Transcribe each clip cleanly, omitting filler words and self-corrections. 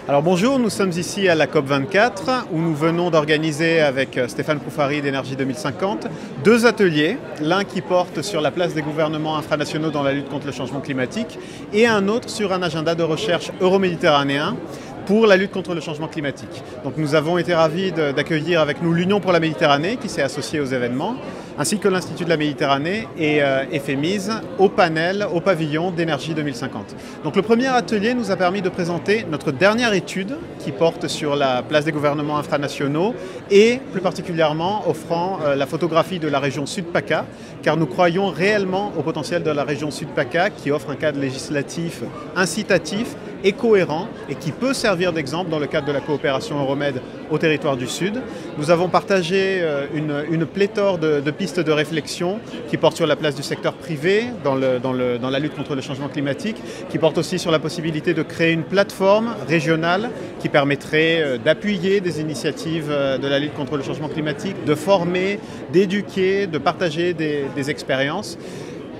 Alors bonjour, nous sommes ici à la COP24 où nous venons d'organiser avec Stéphane Proufari d'Énergie 2050 deux ateliers, l'un qui porte sur la place des gouvernements infranationaux dans la lutte contre le changement climatique et un autre sur un agenda de recherche euro-méditerranéen pour la lutte contre le changement climatique. Donc nous avons été ravis d'accueillir avec nous l'Union pour la Méditerranée qui s'est associée aux événements, ainsi que l'Institut de la Méditerranée et FEMIS au panel, au pavillon d'Énergie 2050. Donc le premier atelier nous a permis de présenter notre dernière étude qui porte sur la place des gouvernements infranationaux et plus particulièrement offrant la photographie de la région Sud-PACA, car nous croyons réellement au potentiel de la région Sud-PACA qui offre un cadre législatif incitatif et cohérent et qui peut servir d'exemple dans le cadre de la coopération Euromed au territoire du Sud. Nous avons partagé une pléthore de pistes de réflexion qui portent sur la place du secteur privé dans la lutte contre le changement climatique, qui portent aussi sur la possibilité de créer une plateforme régionale qui permettrait d'appuyer des initiatives de la lutte contre le changement climatique, de former, d'éduquer, de partager des expériences.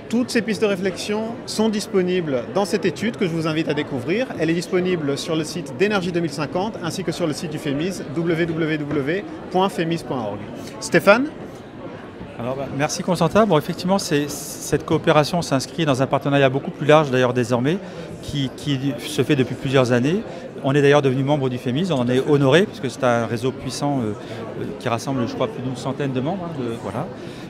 Toutes ces pistes de réflexion sont disponibles dans cette étude que je vous invite à découvrir. Elle est disponible sur le site d'Énergie 2050 ainsi que sur le site du FEMIS, www.femis.org. Stéphane ? Alors, merci Constantin. Bon, effectivement, cette coopération s'inscrit dans un partenariat beaucoup plus large d'ailleurs désormais qui se fait depuis plusieurs années. On est d'ailleurs devenu membre du FEMIS, on en est honoré puisque c'est un réseau puissant qui rassemble, je crois, plus d'une centaine de membres. Voilà.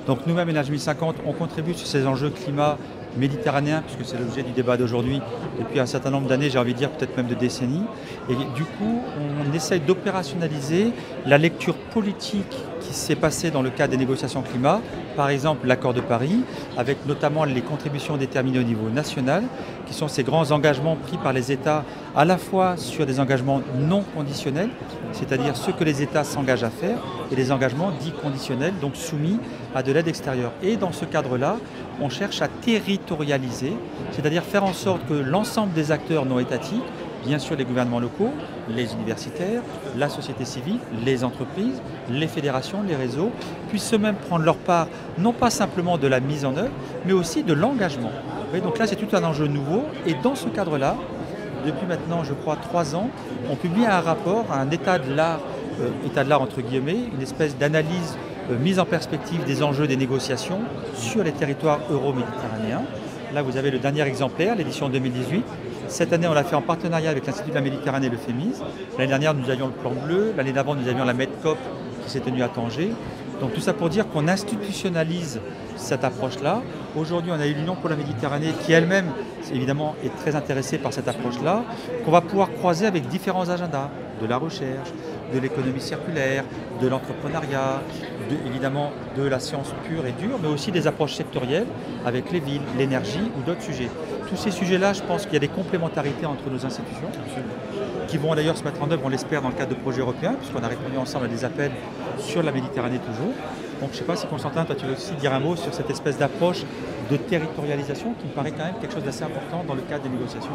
Donc nous-mêmes, Énergie 2050, on contribue sur ces enjeux climat méditerranéens, puisque c'est l'objet du débat d'aujourd'hui, depuis un certain nombre d'années, j'ai envie de dire peut-être même de décennies. Et du coup, on essaye d'opérationnaliser la lecture politique qui s'est passée dans le cadre des négociations climat, par exemple l'accord de Paris, avec notamment les contributions déterminées au niveau national, qui sont ces grands engagements pris par les États, à la fois sur des engagements non conditionnels, c'est-à-dire ceux que les États s'engagent à faire, et des engagements dits conditionnels, donc soumis à de l'aide extérieure. Et dans ce cadre-là, on cherche à territorialiser, c'est-à-dire faire en sorte que l'ensemble des acteurs non étatiques, bien sûr les gouvernements locaux, les universitaires, la société civile, les entreprises, les fédérations, les réseaux, puissent eux-mêmes prendre leur part, non pas simplement de la mise en œuvre, mais aussi de l'engagement. Donc là, c'est tout un enjeu nouveau. Et dans ce cadre-là, depuis maintenant, je crois, 3 ans, on publie un rapport, un état de l'art entre guillemets, une espèce d'analyse mise en perspective des enjeux des négociations sur les territoires euro-méditerranéens. Là, vous avez le dernier exemplaire, l'édition 2018. Cette année, on l'a fait en partenariat avec l'Institut de la Méditerranée et le FEMIS. L'année dernière, nous avions le plan bleu. L'année d'avant, nous avions la MEDCOP qui s'est tenue à Tanger. Donc tout ça pour dire qu'on institutionnalise cette approche-là. Aujourd'hui, on a eu l'Union pour la Méditerranée qui elle-même, évidemment, est très intéressée par cette approche-là, qu'on va pouvoir croiser avec différents agendas, de la recherche, de l'économie circulaire, de l'entrepreneuriat, évidemment de la science pure et dure, mais aussi des approches sectorielles avec les villes, l'énergie ou d'autres sujets. Tous ces sujets-là, je pense qu'il y a des complémentarités entre nos institutions, qui vont d'ailleurs se mettre en œuvre, on l'espère, dans le cadre de projets européens, puisqu'on a répondu ensemble à des appels sur la Méditerranée toujours. Donc je ne sais pas si Constantin, toi tu veux aussi dire un mot sur cette espèce d'approche de territorialisation qui me paraît quand même quelque chose d'assez important dans le cadre des négociations.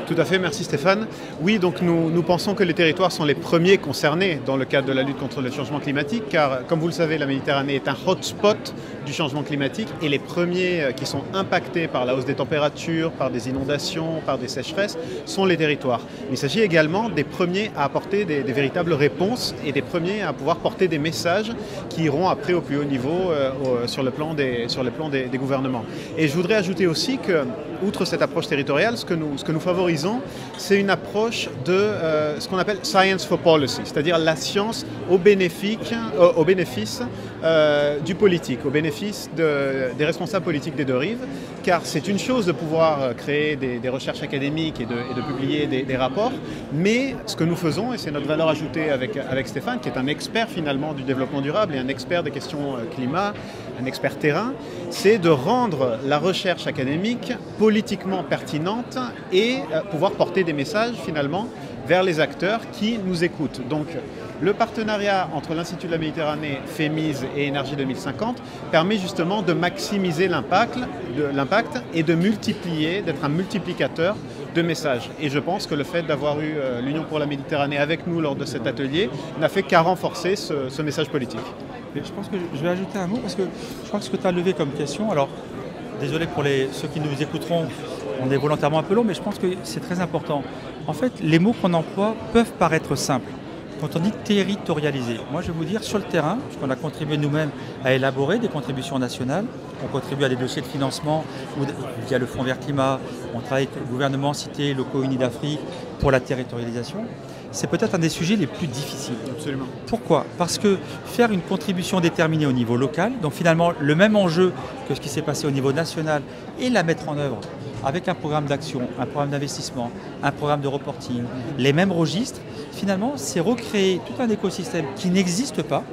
Tout à fait, merci Stéphane. Oui, donc nous pensons que les territoires sont les premiers concernés dans le cadre de la lutte contre le changement climatique, car comme vous le savez, la Méditerranée est un hotspot du changement climatique et les premiers qui sont impactés par la hausse des températures, par des inondations, par des sécheresses, sont les territoires. Mais il s'agit également des premiers à apporter des véritables réponses et des premiers à pouvoir porter des messages qui iront après au plus haut niveau sur le plan des gouvernements. Et je voudrais ajouter aussi que, outre cette approche territoriale, ce que nous favorisons, c'est une approche de ce qu'on appelle Science for Policy, c'est-à-dire la science au bénéfice du politique, au bénéfice des responsables politiques des deux rives, car c'est une chose de pouvoir créer des recherches académiques et de publier des rapports, mais ce que nous faisons, et c'est notre valeur ajoutée avec Stéphane, qui est un expert finalement du développement durable et un expert des questions climat, un expert terrain, c'est de rendre la recherche académique politiquement pertinente et pouvoir porter des messages finalement vers les acteurs qui nous écoutent. Donc le partenariat entre l'Institut de la Méditerranée, FEMIS et Énergie 2050 permet justement de maximiser l'impact et de multiplier, d'être un multiplicateur de messages. Et je pense que le fait d'avoir eu l'Union pour la Méditerranée avec nous lors de cet atelier n'a fait qu'à renforcer ce message politique. Je pense que je vais ajouter un mot parce que je crois que ce que tu as levé comme question, alors désolé pour ceux qui nous écouteront, on est volontairement un peu long, mais je pense que c'est très important. En fait, les mots qu'on emploie peuvent paraître simples. Quand on dit territorialiser, moi je vais vous dire sur le terrain, puisqu'on a contribué nous-mêmes à élaborer des contributions nationales, on contribue à des dossiers de financement via le Fonds vert climat, on travaille avec le gouvernement, cités, locaux unis d'Afrique pour la territorialisation. C'est peut-être un des sujets les plus difficiles. Absolument. Pourquoi? Parce que faire une contribution déterminée au niveau local, donc finalement le même enjeu que ce qui s'est passé au niveau national, et la mettre en œuvre avec un programme d'action, un programme d'investissement, un programme de reporting, les mêmes registres, finalement c'est recréer tout un écosystème qui n'existe pas.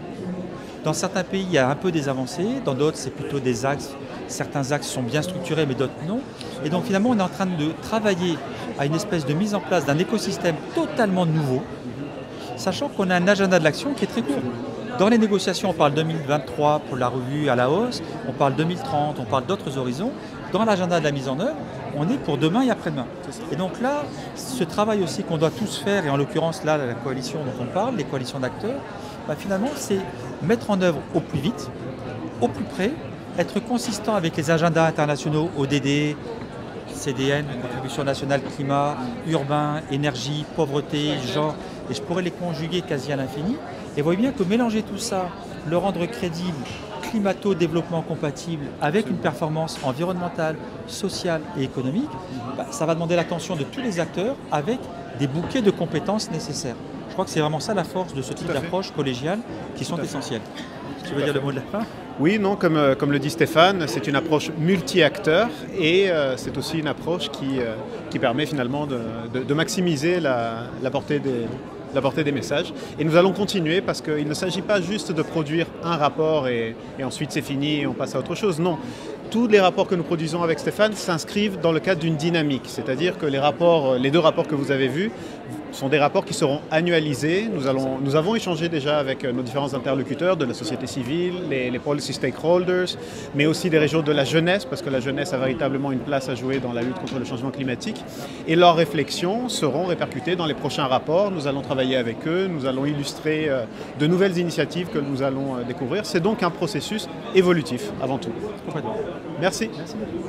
Dans certains pays, il y a un peu des avancées, dans d'autres c'est plutôt des axes. Certains axes sont bien structurés, mais d'autres non. Et donc finalement, on est en train de travailler à une espèce de mise en place d'un écosystème totalement nouveau, sachant qu'on a un agenda de l'action qui est très court. Dans les négociations, on parle 2023 pour la revue à la hausse, on parle 2030, on parle d'autres horizons. Dans l'agenda de la mise en œuvre, on est pour demain et après-demain. Et donc là, ce travail aussi qu'on doit tous faire, et en l'occurrence là, la coalition dont on parle, les coalitions d'acteurs, finalement, c'est mettre en œuvre au plus vite, au plus près, être consistant avec les agendas internationaux, ODD, CDN, Contribution nationale climat, urbain, énergie, pauvreté, genre, et je pourrais les conjuguer quasi à l'infini. Et vous voyez bien que mélanger tout ça, le rendre crédible, climato-développement compatible, avec une performance environnementale, sociale et économique, ça va demander l'attention de tous les acteurs avec des bouquets de compétences nécessaires. Je crois que c'est vraiment ça la force de ce type d'approche collégiale qui sont essentielles. Tu veux dire le mot de la fin ? Oui, non, comme le dit Stéphane, c'est une approche multi-acteurs et c'est aussi une approche qui permet finalement de maximiser la portée des messages. Et nous allons continuer parce qu'il ne s'agit pas juste de produire un rapport et ensuite c'est fini et on passe à autre chose. Non, tous les rapports que nous produisons avec Stéphane s'inscrivent dans le cadre d'une dynamique. C'est-à-dire que les deux rapports que vous avez vus sont des rapports qui seront annualisés. Nous avons échangé déjà avec nos différents interlocuteurs de la société civile, les policy stakeholders, mais aussi des régions de la jeunesse, parce que la jeunesse a véritablement une place à jouer dans la lutte contre le changement climatique. Et leurs réflexions seront répercutées dans les prochains rapports. Nous allons travailler avec eux, nous allons illustrer de nouvelles initiatives que nous allons découvrir. C'est donc un processus évolutif avant tout. Complètement. Merci. Merci beaucoup.